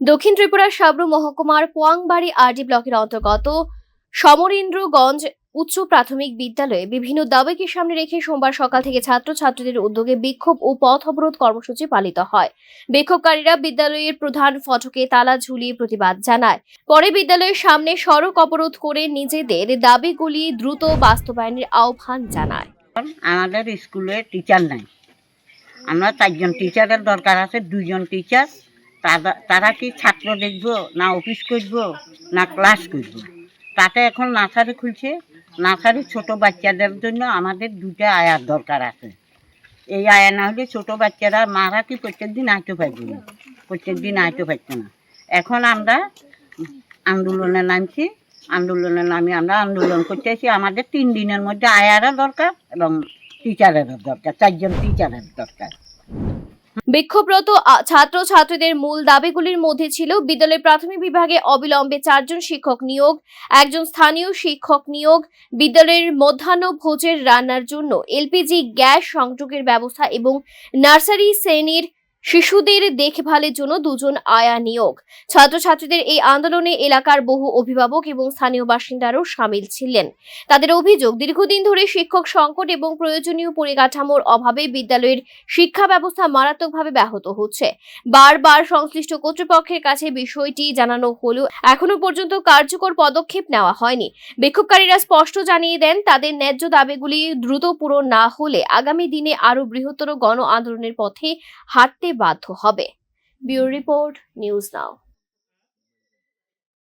দক্ষিণ ত্রিপুরার সাবরু মহকুমার পোয়াংবাড়ি আরডি ব্লকের অন্তর্গত সমরেন্দ্রগঞ্জ উচ্চ প্রাথমিক বিদ্যালয়ে বিভিন্ন দাবিকে সামনে রেখে সোমবার সকাল থেকে ছাত্রছাত্রীদের উদ্যোগে বিক্ষোভ ও পথ অবরোধ কর্মসূচি পালিত হয়। বিক্ষোভকারীরা বিদ্যালয়ের প্রধান ফটকে তালা ঝুলিয়ে প্রতিবাদ জানায়। পরে বিদ্যালয়ের সামনে সড়ক অবরোধ করে নিজেদের দাবিগুলি দ্রুত বাস্তবায়নের আহ্বান জানায়। আমাদের স্কুলে টিচার নাই, আমরা 4 জন টিচারের দরকার আছে। 2 জন টিচার, তারা কি ছাত্র দেখব না অফিস করব না ক্লাস করব? তাতে এখন নার্সারি খুলছে। নার্সারি ছোট বাচ্চাদের জন্য আমাদের 2টা আয়ার দরকার আছে। এই আয়া না হলে ছোট বাচ্চারা মারা কি প্রত্যেকদিন আইতে পারবে না, প্রত্যেকদিন আইতে পারছে না। এখন আমরা আন্দোলনে নামছি। আন্দোলনে নামি আমরা আন্দোলন করতেছি। আমাদের 3 দিনের মধ্যে আয়ারও দরকার এবং টিচারেরও দরকার, 4 জন টিচারের দরকার। বিক্ষোভরত ছাত্রছাত্রীদের মূল দাবিগুলির মধ্যে ছিল বিদ্যালয়ের প্রাথমিক বিভাগে অবিলম্বে 4 জন শিক্ষক নিয়োগ, 1 জন স্থানীয় শিক্ষক নিয়োগ, বিদ্যালয়ের মধ্যাহ্ন ভোজের রান্নার জন্য এলপিজি গ্যাস সংযোগের ব্যবস্থা এবং নার্সারি শ্রেণীর শিশুদের দেখভালের জন্য 2 জন আয়া নিয়োগ। ছাত্রছাত্রীদের এই আন্দোলনে এলাকার বহু অভিভাবক এবং স্থানীয় বাসিন্দারাও সামিল ছিলেন। তাদের অভিযোগ, দীর্ঘদিন ধরে শিক্ষক সংকট এবং প্রয়োজনীয় পরিকাঠামোর অভাবে বিদ্যালয়ের শিক্ষা ব্যবস্থা মারাত্মকভাবে ব্যাহত হচ্ছে। বারবার সংশ্লিষ্ট কর্তৃপক্ষের কাছে বিষয়টি জানানো হলেও এখনো পর্যন্ত কার্যকর পদক্ষেপ নেওয়া হয়নি। বিক্ষোভকারীরা স্পষ্ট জানিয়ে দেন, তাদের ন্যায্য দাবিগুলি দ্রুত পূরণ না হলে আগামী দিনে আরো বৃহত্তর গণ আন্দোলনের পথে হাঁটতে বাধ্য হবে। Bureau report, news now.